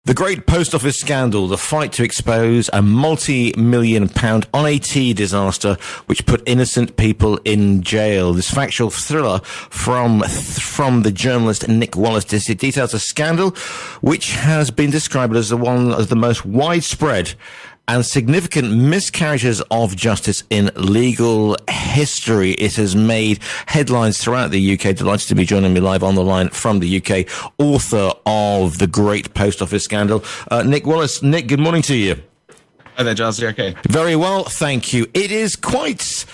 The Great Post Office Scandal, the fight to expose a multi-million pound on-AT disaster which put innocent people in jail. This factual thriller from the journalist Nick Wallis details a scandal which has been described as one of the most widespread and significant miscarriages of justice in legal history. It has made headlines throughout the UK. Delighted to be joining me live on the line from the UK, author of The Great Post Office Scandal, Nick Wallis. Nick, good morning to you. Hi there, Giles. You okay? Very well, thank you. It is quite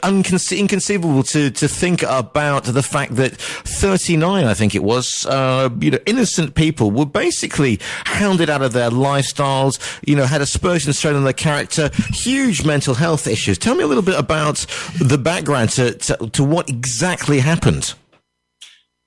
inconceivable to think about the fact that 39, I think it was, innocent people were basically hounded out of their lifestyles, had aspersions thrown on their character, huge mental health issues. Tell me a little bit about the background to what exactly happened.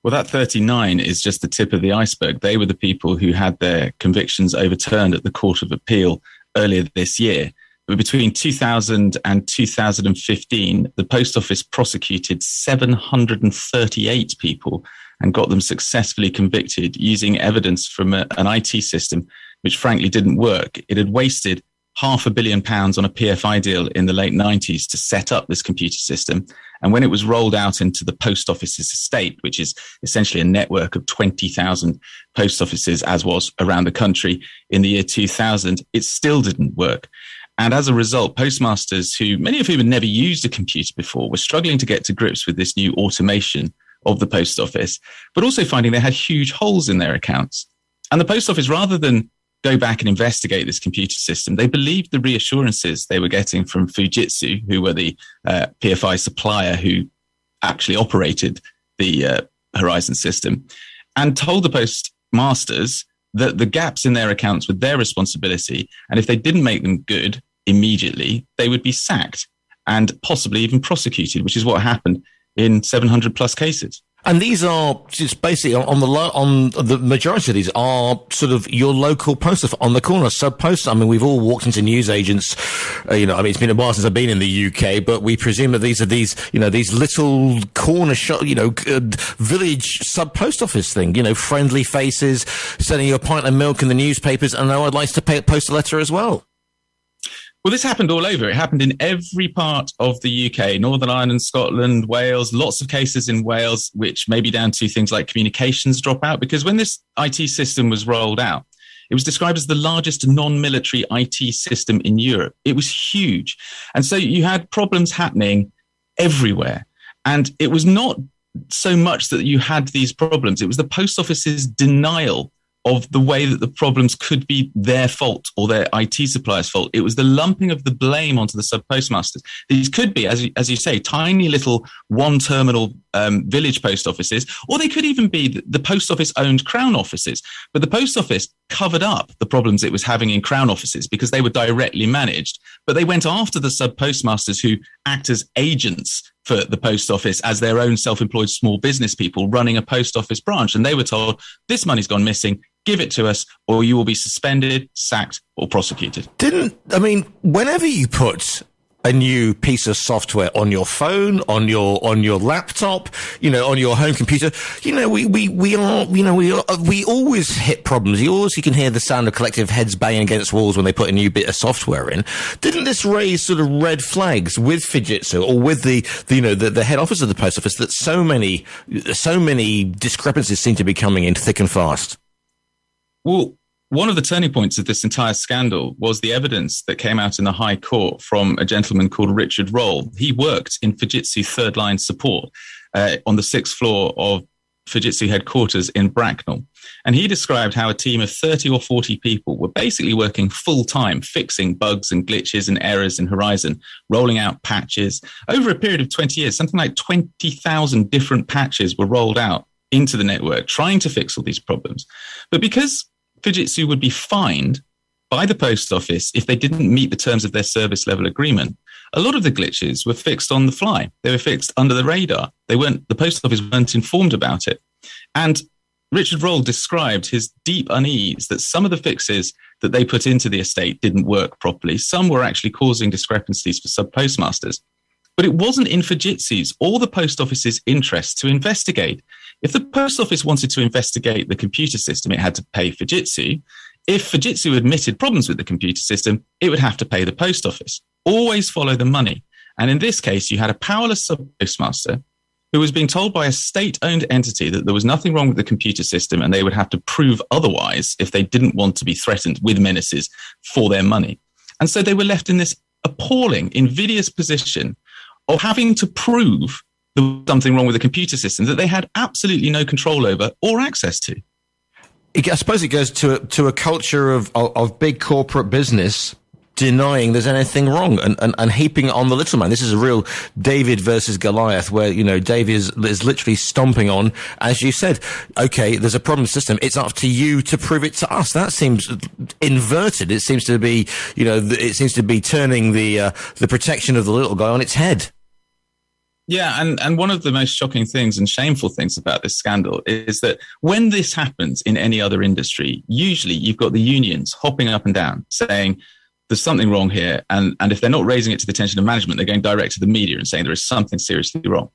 Well, that 39 is just the tip of the iceberg. They were the people who had their convictions overturned at the Court of Appeal earlier this year. But between 2000 and 2015, the Post Office prosecuted 738 people and got them successfully convicted using evidence from an IT system which frankly didn't work. It had wasted £500 million on a PFI deal in the late 90s to set up this computer system. And when it was rolled out into the post office's estate, which is essentially a network of 20,000 post offices, as was around the country in the year 2000, it still didn't work. And as a result, postmasters, who many of whom had never used a computer before, were struggling to get to grips with this new automation of the post office, but also finding they had huge holes in their accounts. And the post office, rather than go back and investigate this computer system, they believed the reassurances they were getting from Fujitsu, who were the PFI supplier who actually operated the Horizon system, and told the postmasters that the gaps in their accounts were their responsibility, and if they didn't make them good immediately, they would be sacked and possibly even prosecuted, which is what happened in 700 plus cases. And these are just basically on the majority of these are sort of your local post office on the corner, sub post. I mean, we've all walked into newsagents. It's been a while since I've been in the UK, but we presume that these are these little corner shop, village sub post office thing. Friendly faces sending you a pint of milk in the newspapers, and I'd like to post a letter as well. Well, this happened all over. It happened in every part of the UK, Northern Ireland, Scotland, Wales, lots of cases in Wales, which may be down to things like communications dropout. Because when this IT system was rolled out, it was described as the largest non-military IT system in Europe. It was huge. And so you had problems happening everywhere. And it was not so much that you had these problems. It was the post office's denial of the way that the problems could be their fault or their IT supplier's fault. It was the lumping of the blame onto the sub-postmasters. These could be, as you say, tiny little one-terminal village post offices, or they could even be the post office-owned Crown offices. But the post office covered up the problems it was having in Crown offices because they were directly managed. But they went after the sub-postmasters who act as agents for the post office as their own self-employed small business people running a post office branch. And they were told, this money's gone missing, give it to us, or you will be suspended, sacked, or prosecuted. Whenever you put a new piece of software on your phone, on your laptop, on your home computer, we always hit problems. You can hear the sound of collective heads banging against walls when they put a new bit of software in. Didn't this raise sort of red flags with Fujitsu or with the head office of the post office that so many discrepancies seem to be coming in thick and fast? Well, one of the turning points of this entire scandal was the evidence that came out in the High Court from a gentleman called Richard Roll. He worked in Fujitsu third line support on the 6th floor of Fujitsu headquarters in Bracknell. And he described how a team of 30 or 40 people were basically working full time, fixing bugs and glitches and errors in Horizon, rolling out patches. Over a period of 20 years, something like 20,000 different patches were rolled out into the network, trying to fix all these problems. But because Fujitsu would be fined by the post office if they didn't meet the terms of their service level agreement, a lot of the glitches were fixed on the fly. They were fixed under the radar. The post office weren't informed about it. And Richard Roll described his deep unease that some of the fixes that they put into the estate didn't work properly. Some were actually causing discrepancies for sub-postmasters. But it wasn't in Fujitsu's or the post office's interest to investigate. If the post office wanted to investigate the computer system, it had to pay Fujitsu. If Fujitsu admitted problems with the computer system, it would have to pay the post office. Always follow the money. And in this case, you had a powerless sub-postmaster who was being told by a state-owned entity that there was nothing wrong with the computer system and they would have to prove otherwise if they didn't want to be threatened with menaces for their money. And so they were left in this appalling, invidious position of having to prove there was something wrong with the computer system that they had absolutely no control over or access to. I suppose it goes to a culture of big corporate business denying there's anything wrong and heaping it on the little man. This is a real David versus Goliath where, David is literally stomping on, as you said, okay, there's a problem system. It's up to you to prove it to us. That seems inverted. It seems to be, it seems to be turning the protection of the little guy on its head. Yeah, and one of the most shocking things and shameful things about this scandal is that when this happens in any other industry, usually you've got the unions hopping up and down saying there's something wrong here. And if they're not raising it to the attention of management, they're going direct to the media and saying there is something seriously wrong.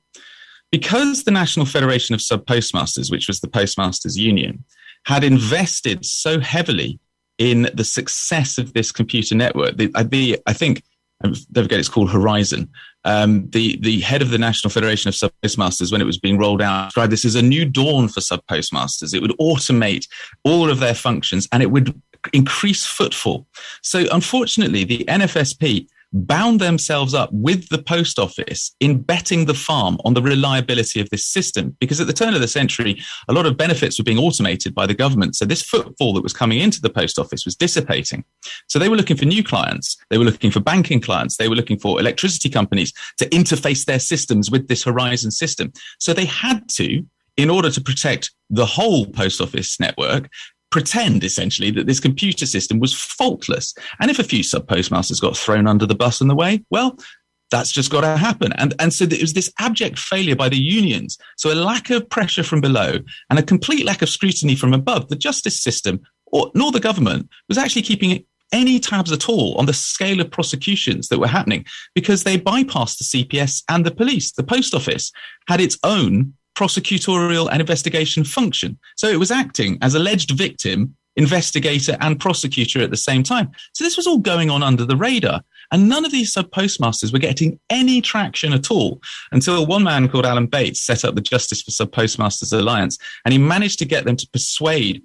Because the National Federation of Sub-Postmasters, which was the postmasters union, had invested so heavily in the success of this computer network, I think, don't forget it's called Horizon. The head of the National Federation of Sub-Postmasters, when it was being rolled out, described this as a new dawn for sub-postmasters. It would automate all of their functions and it would increase footfall. So unfortunately, the NFSP bound themselves up with the post office in betting the farm on the reliability of this system, because at the turn of the century, a lot of benefits were being automated by the government. So this footfall that was coming into the post office was dissipating. So they were looking for new clients. They were looking for banking clients. They were looking for electricity companies to interface their systems with this Horizon system. So they had to, in order to protect the whole post office network, pretend essentially that this computer system was faultless. And if a few sub-postmasters got thrown under the bus on the way, well, that's just got to happen. And so it was this abject failure by the unions. So a lack of pressure from below and a complete lack of scrutiny from above. The justice system, nor the government, was actually keeping any tabs at all on the scale of prosecutions that were happening because they bypassed the CPS and the police. The post office had its own prosecutorial and investigation function. So it was acting as alleged victim, investigator and prosecutor at the same time. So this was all going on under the radar. And none of these sub-postmasters were getting any traction at all until one man called Alan Bates set up the Justice for Sub-Postmasters Alliance. And he managed to get them to persuade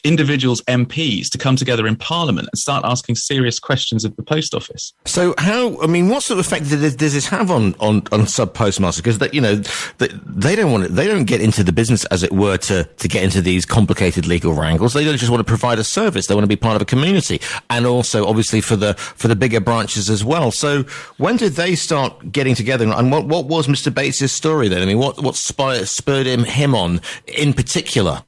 individuals, MPs, to come together in Parliament and start asking serious questions of the post office. So what sort of effect does this have on sub-postmasters? Because they don't get into the business, as it were, to get into these complicated legal wrangles. They don't just want to provide a service. They want to be part of a community, and also obviously for the bigger branches as well. So when did they start getting together? And what was Mr. Bates's story then? I mean, what spurred him on in particular?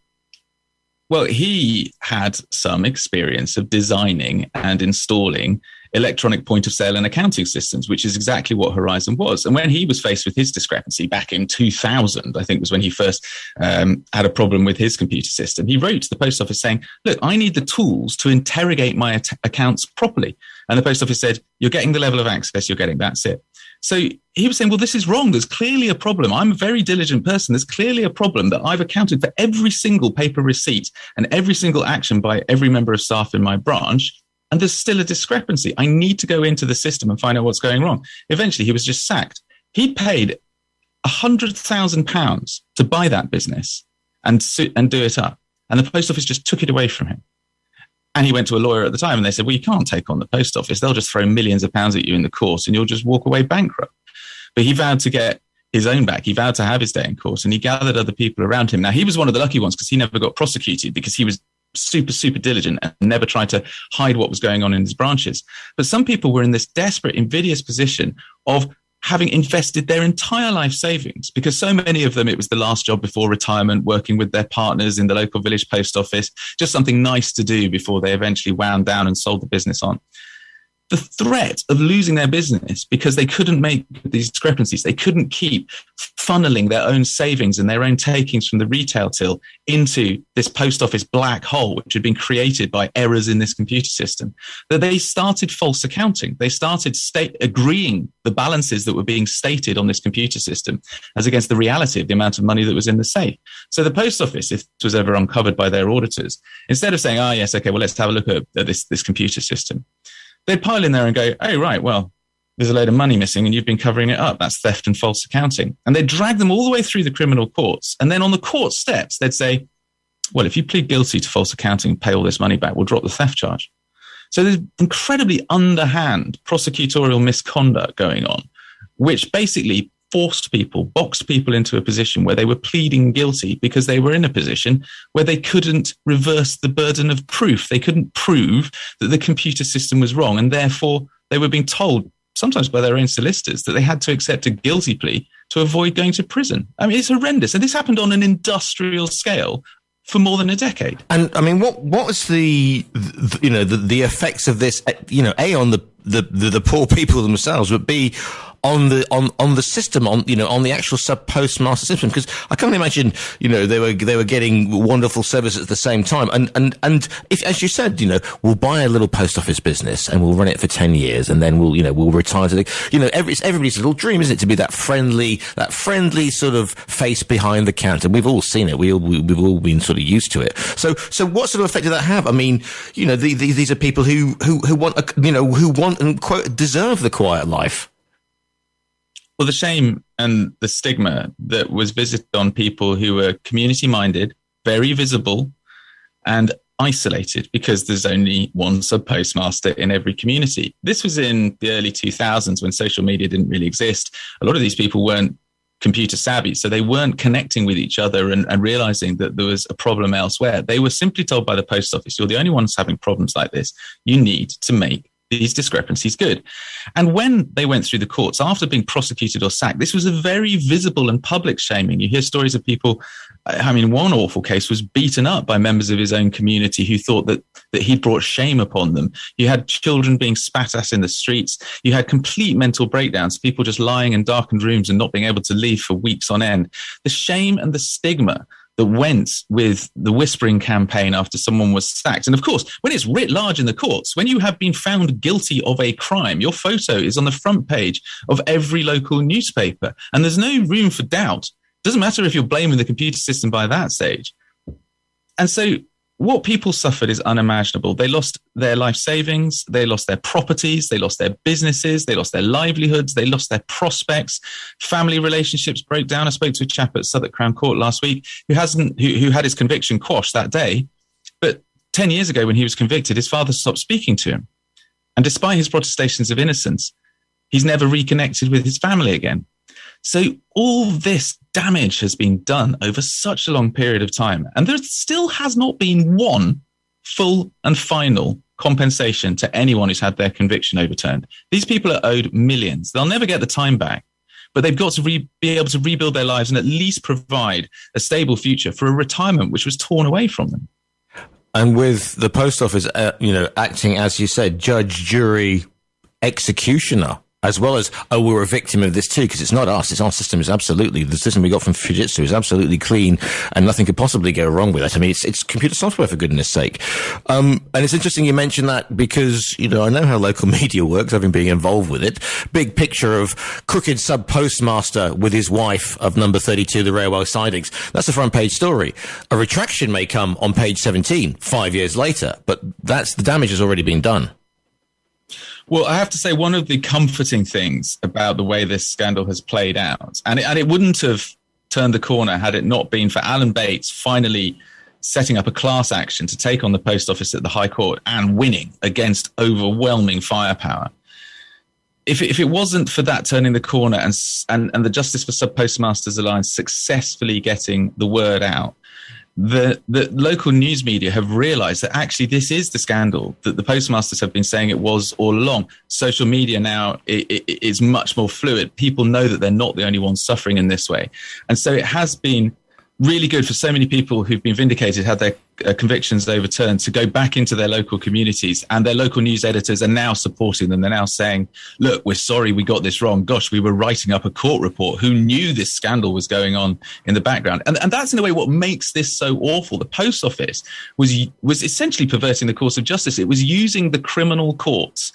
Well, he had some experience of designing and installing electronic point of sale and accounting systems, which is exactly what Horizon was. And when he was faced with his discrepancy back in 2000, I think was when he first had a problem with his computer system, he wrote to the post office saying, look, I need the tools to interrogate my accounts properly. And the post office said, you're getting the level of access you're getting. That's it. So he was saying, well, this is wrong. There's clearly a problem. I'm a very diligent person. There's clearly a problem that I've accounted for every single paper receipt and every single action by every member of staff in my branch. And there's still a discrepancy. I need to go into the system and find out what's going wrong. Eventually, he was just sacked. He paid £100,000 to buy that business and do it up. And the post office just took it away from him. And he went to a lawyer at the time and they said, well, you can't take on the post office. They'll just throw millions of pounds at you in the court and you'll just walk away bankrupt. But he vowed to get his own back. He vowed to have his day in court and he gathered other people around him. Now, he was one of the lucky ones because he never got prosecuted because he was super, super diligent and never tried to hide what was going on in his branches. But some people were in this desperate, invidious position of having invested their entire life savings, because so many of them, it was the last job before retirement, working with their partners in the local village post office, just something nice to do before they eventually wound down and sold the business on. the threat of losing their business because they couldn't make these discrepancies. They couldn't keep funneling their own savings and their own takings from the retail till into this post office black hole, which had been created by errors in this computer system, that they started false accounting. They started agreeing the balances that were being stated on this computer system as against the reality of the amount of money that was in the safe. So the post office, if it was ever uncovered by their auditors, instead of saying, oh, yes, okay, well, let's have a look at this computer system, they'd pile in there and go, oh, right, well, there's a load of money missing and you've been covering it up. That's theft and false accounting. And they'd drag them all the way through the criminal courts. And then on the court steps, they'd say, well, if you plead guilty to false accounting and pay all this money back, we'll drop the theft charge. So there's incredibly underhand prosecutorial misconduct going on, which basically boxed people into a position where they were pleading guilty because they were in a position where they couldn't reverse the burden of proof. They couldn't prove that the computer system was wrong. And therefore, they were being told, sometimes by their own solicitors, that they had to accept a guilty plea to avoid going to prison. I mean, it's horrendous. And this happened on an industrial scale for more than a decade. And I mean, what was the effects of this, A, on the poor people themselves, but B, on the system, on the actual sub-postmaster system? Because I can't imagine, they were getting wonderful services at the same time. And if, as you said, we'll buy a little post office business and we'll run it for 10 years and then we'll retire to it's everybody's little dream, isn't it? To be that friendly sort of face behind the counter. We've all seen it. We've all been sort of used to it. So what sort of effect did that have? I mean, these are people who want, who want and quote, deserve the quiet life. Well, the shame and the stigma that was visited on people who were community-minded, very visible, and isolated because there's only one sub-postmaster in every community. This was in the early 2000s when social media didn't really exist. A lot of these people weren't computer savvy, so they weren't connecting with each other and realizing that there was a problem elsewhere. They were simply told by the post office, you're the only ones having problems like this. You need to make these discrepancies good. And when they went through the courts, after being prosecuted or sacked, this was a very visible and public shaming. You hear stories of people, one awful case was beaten up by members of his own community who thought that he'd brought shame upon them. You had children being spat at in the streets. You had complete mental breakdowns, people just lying in darkened rooms and not being able to leave for weeks on end. The shame and the stigma that went with the whispering campaign after someone was sacked. And of course, when it's writ large in the courts, when you have been found guilty of a crime, your photo is on the front page of every local newspaper. And there's no room for doubt. It doesn't matter if you're blaming the computer system by that stage. And so what people suffered is unimaginable. They lost their life savings, they lost their properties, they lost their businesses, they lost their livelihoods, they lost their prospects. Family relationships broke down. I spoke to a chap at Southwark Crown Court last week who had his conviction quashed that day. But 10 years ago when he was convicted, his father stopped speaking to him. And despite his protestations of innocence, he's never reconnected with his family again. So all this damage has been done over such a long period of time. And there still has not been one full and final compensation to anyone who's had their conviction overturned. These people are owed millions. They'll never get the time back, but they've got to be able to rebuild their lives and at least provide a stable future for a retirement which was torn away from them. And with the post office, acting, as you said, judge, jury, executioner, as well as, we're a victim of this too, because it's not us, it's our system. Is absolutely, the system we got from Fujitsu is absolutely clean and nothing could possibly go wrong with it. I mean, it's computer software, for goodness sake. And it's interesting you mentioned that because, I know how local media works, having been involved with it. Big picture of crooked sub-postmaster with his wife of number 32, the railway sidings. That's the front page story. A retraction may come on page 17, 5 years later, but the damage has already been done. Well, I have to say, one of the comforting things about the way this scandal has played out, and it wouldn't have turned the corner had it not been for Alan Bates finally setting up a class action to take on the post office at the High Court and winning against overwhelming firepower. If it wasn't for that turning the corner and the Justice for Sub-Postmasters Alliance successfully getting the word out, the local news media have realized that actually this is the scandal that the postmasters have been saying it was all along. Social media now is much more fluid. People know that they're not the only ones suffering in this way. And so it has been really good for so many people who've been vindicated, had their convictions overturned, to go back into their local communities, and their local news editors are now supporting them. They're now saying, look, we're sorry we got this wrong. Gosh, we were writing up a court report. Who knew this scandal was going on in the background? And that's in a way what makes this so awful. The Post Office was essentially perverting the course of justice. It was using the criminal courts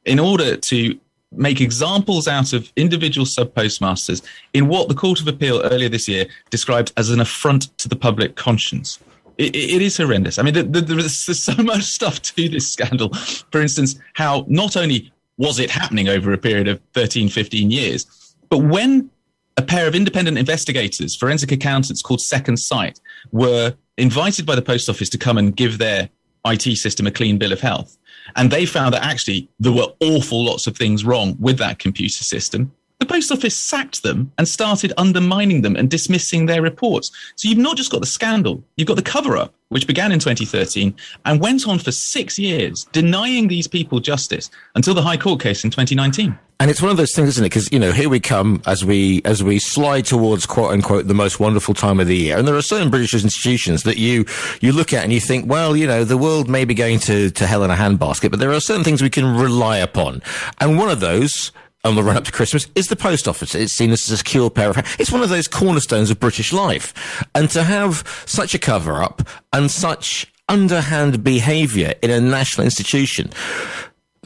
in order to make examples out of individual sub-postmasters in what the Court of Appeal earlier this year described as an affront to the public conscience. It is horrendous. I mean, there's so much stuff to this scandal. For instance, how not only was it happening over a period of 13, 15 years, but when a pair of independent investigators, forensic accountants called Second Sight, were invited by the Post Office to come and give their IT system a clean bill of health, and they found that actually there were awful lots of things wrong with that computer system, the Post Office sacked them and started undermining them and dismissing their reports. So you've not just got the scandal, you've got the cover-up, which began in 2013 and went on for 6 years, denying these people justice until the High Court case in 2019. And it's one of those things, isn't it? Because, here we come as we slide towards, quote unquote, the most wonderful time of the year. And there are certain British institutions that you look at and you think, well, the world may be going to hell in a handbasket, but there are certain things we can rely upon. And one of those, on the run up to Christmas, is the Post Office. It's seen as a secure pair of hands. It's one of those cornerstones of British life. And to have such a cover up and such underhand behaviour in a national institution,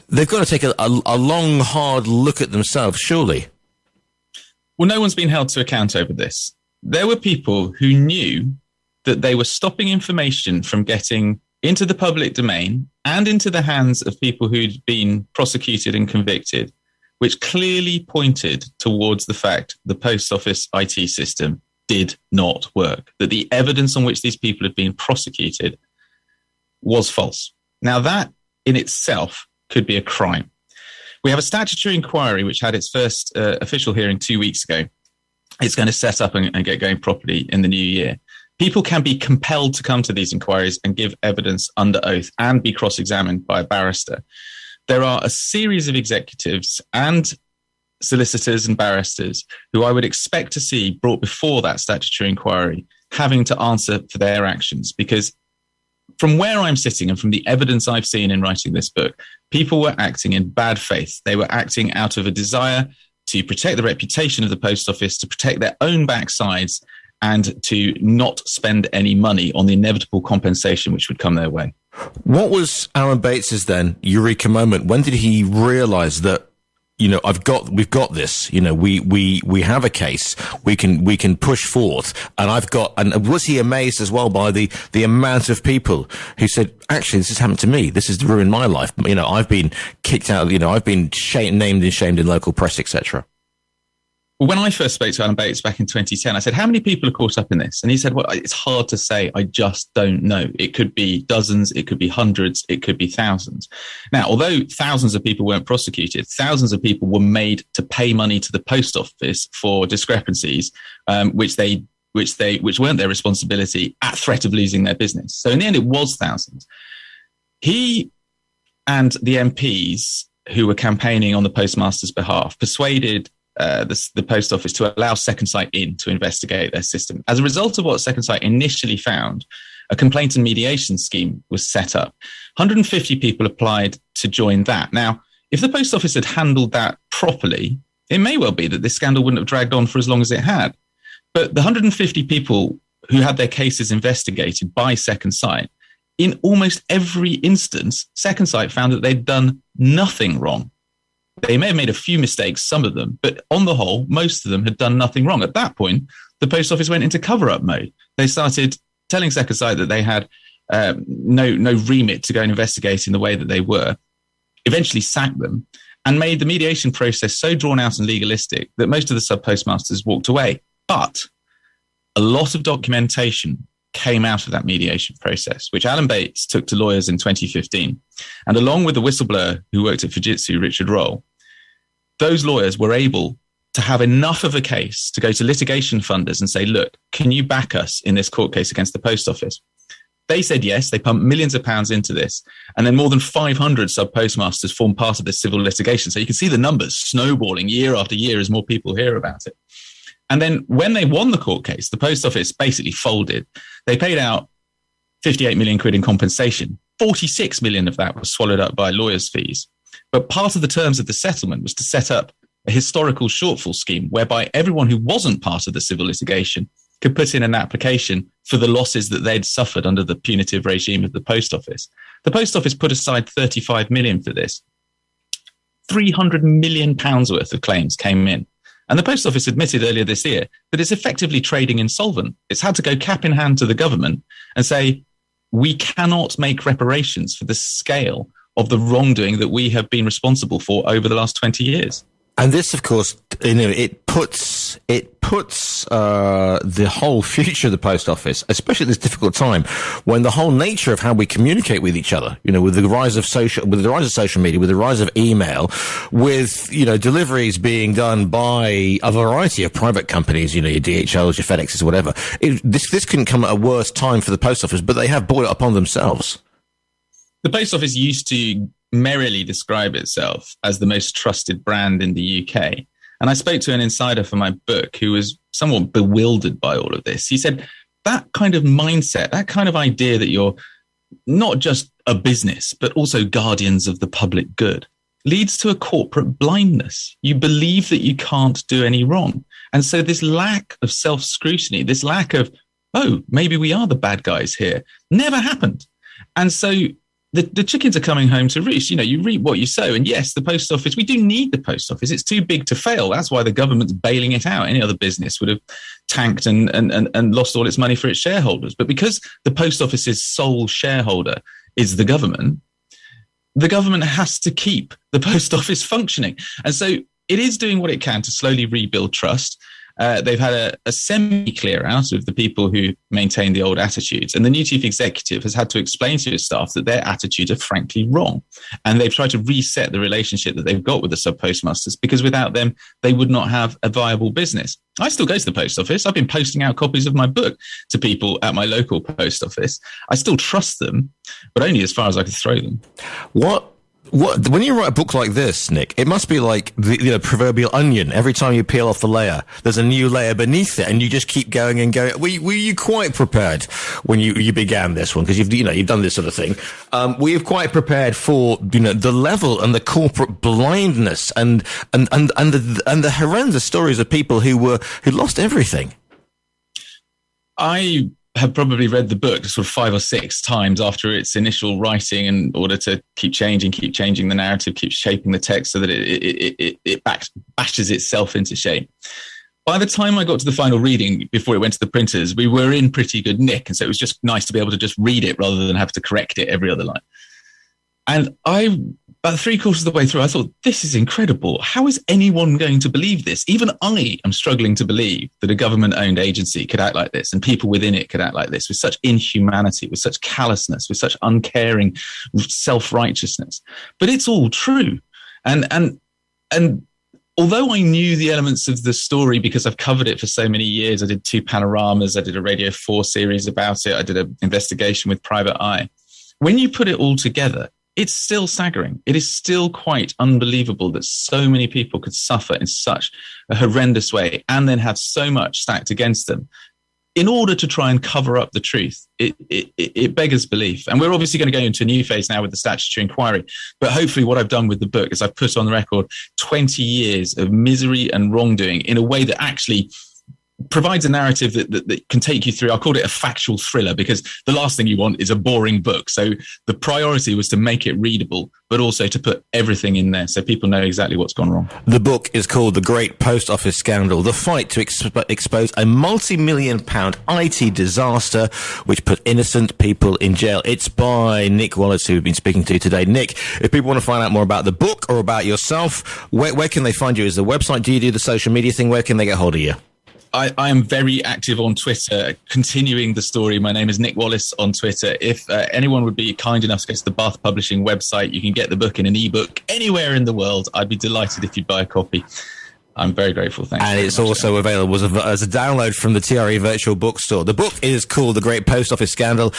they've got to take a long, hard look at themselves, surely. Well, no one's been held to account over this. There were people who knew that they were stopping information from getting into the public domain and into the hands of people who'd been prosecuted and convicted, which clearly pointed towards the fact the Post Office IT system did not work, that the evidence on which these people had been prosecuted was false. Now, that in itself could be a crime. We have a statutory inquiry which had its first official hearing 2 weeks ago. It's going to set up and get going properly in the new year. People can be compelled to come to these inquiries and give evidence under oath and be cross-examined by a barrister. There are a series of executives and solicitors and barristers who I would expect to see brought before that statutory inquiry having to answer for their actions, because from where I'm sitting and from the evidence I've seen in writing this book, people were acting in bad faith. They were acting out of a desire to protect the reputation of the Post Office, to protect their own backsides, and to not spend any money on the inevitable compensation which would come their way. What was Alan Bates's then eureka moment? When did he realise that, we've got this, we have a case, we can push forth, and was he amazed as well by the amount of people who said, actually, this has happened to me, this has ruined my life, I've been kicked out, I've been named and shamed in local press, etc. Well, when I first spoke to Alan Bates back in 2010, I said, how many people are caught up in this? And he said, well, it's hard to say. I just don't know. It could be dozens, it could be hundreds, it could be thousands. Now, although thousands of people weren't prosecuted, thousands of people were made to pay money to the Post Office for discrepancies, which weren't their responsibility, at threat of losing their business. So in the end, it was thousands. He and the MPs who were campaigning on the postmaster's behalf persuaded the Post Office to allow Second Sight in to investigate their system. As a result of what Second Sight initially found, a complaint and mediation scheme was set up. 150 people applied to join that. Now, if the Post Office had handled that properly, it may well be that this scandal wouldn't have dragged on for as long as it had. But the 150 people who had their cases investigated by Second Sight, in almost every instance, Second Sight found that they'd done nothing wrong. They may have made a few mistakes, some of them, but on the whole, most of them had done nothing wrong. At that point, the Post Office went into cover-up mode. They started telling Second Sight that they had no remit to go and investigate in the way that they were, eventually sacked them, and made the mediation process so drawn out and legalistic that most of the sub-postmasters walked away. But a lot of documentation came out of that mediation process, which Alan Bates took to lawyers in 2015. And along with the whistleblower who worked at Fujitsu, Richard Roll, those lawyers were able to have enough of a case to go to litigation funders and say, look, can you back us in this court case against the Post Office? They said yes. They pumped millions of pounds into this. And then more than 500 sub-postmasters formed part of this civil litigation. So you can see the numbers snowballing year after year as more people hear about it. And then when they won the court case, the post office basically folded. They paid out 58 million quid in compensation. 46 million of that was swallowed up by lawyers' fees. But part of the terms of the settlement was to set up a historical shortfall scheme whereby everyone who wasn't part of the civil litigation could put in an application for the losses that they'd suffered under the punitive regime of the post office. The post office put aside 35 million for this. 300 million pounds worth of claims came in. And the post office admitted earlier this year that it's effectively trading insolvent. It's had to go cap in hand to the government and say, we cannot make reparations for the scale of the wrongdoing that we have been responsible for over the last 20 years. And this, of course, it puts the whole future of the post office, especially at this difficult time, when the whole nature of how we communicate with each other, with the rise of social media, with the rise of email, with deliveries being done by a variety of private companies, your DHLs, your FedExes, whatever. This couldn't come at a worse time for the post office, but they have brought it upon themselves. The post office used to merrily describe itself as the most trusted brand in the UK. And I spoke to an insider for my book who was somewhat bewildered by all of this. He said, that kind of mindset, that kind of idea that you're not just a business, but also guardians of the public good, leads to a corporate blindness. You believe that you can't do any wrong. And so this lack of self-scrutiny, this lack of, oh, maybe we are the bad guys here, never happened. And so the chickens are coming home to roost. You reap what you sow. And yes, the post office, we do need the post office. It's too big to fail. That's why the government's bailing it out. Any other business would have tanked and lost all its money for its shareholders. But because the post office's sole shareholder is the government has to keep the post office functioning. And so it is doing what it can to slowly rebuild trust. They've had a semi-clear out of the people who maintain the old attitudes. And the new chief executive has had to explain to his staff that their attitudes are frankly wrong. And they've tried to reset the relationship that they've got with the sub-postmasters, because without them, they would not have a viable business. I still go to the post office. I've been posting out copies of my book to people at my local post office. I still trust them, but only as far as I can throw them. When you write a book like this, Nick, it must be like the proverbial onion. Every time you peel off the layer, there's a new layer beneath it, and you just keep going and going. Were you quite prepared when you began this one? Because you've done this sort of thing. Were you quite prepared for the level and the corporate blindness and the horrendous stories of people who lost everything? I have probably read the book sort of 5 or 6 times after its initial writing in order to keep changing the narrative, keep shaping the text so that it bashes itself into shape. By the time I got to the final reading, before it went to the printers, we were in pretty good nick. And so it was just nice to be able to just read it rather than have to correct it every other line. And about 3/4 of the way through, I thought, this is incredible. How is anyone going to believe this? Even I am struggling to believe that a government-owned agency could act like this and people within it could act like this with such inhumanity, with such callousness, with such uncaring self-righteousness. But it's all true. And although I knew the elements of the story because I've covered it for so many years, I did 2 panoramas, I did a Radio 4 series about it, I did an investigation with Private Eye. When you put it all together, it's still staggering. It is still quite unbelievable that so many people could suffer in such a horrendous way and then have so much stacked against them in order to try and cover up the truth. It beggars belief. And we're obviously going to go into a new phase now with the statutory inquiry. But hopefully what I've done with the book is I've put on the record 20 years of misery and wrongdoing in a way that actually provides a narrative that can take you through. I called it a factual thriller because the last thing you want is a boring book. So the priority was to make it readable, but also to put everything in there so people know exactly what's gone wrong. The book is called The Great Post Office Scandal, the fight to expose a multi-million-pound IT disaster which put innocent people in jail. It's by Nick Wallis, who we've been speaking to today. Nick, if people want to find out more about the book or about yourself, where can they find you? Is the website? Do you do the social media thing? Where can they get hold of you? I am very active on Twitter, continuing the story. My name is Nick Wallis on Twitter. If anyone would be kind enough to go to the Bath Publishing website, you can get the book in an ebook anywhere in the world. I'd be delighted if you'd buy a copy. I'm very grateful. Thanks. And it's also available as a download from the TRE virtual bookstore. The book is called The Great Post Office Scandal.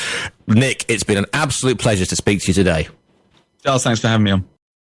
Nick, it's been an absolute pleasure to speak to you today. Giles, thanks for having me on.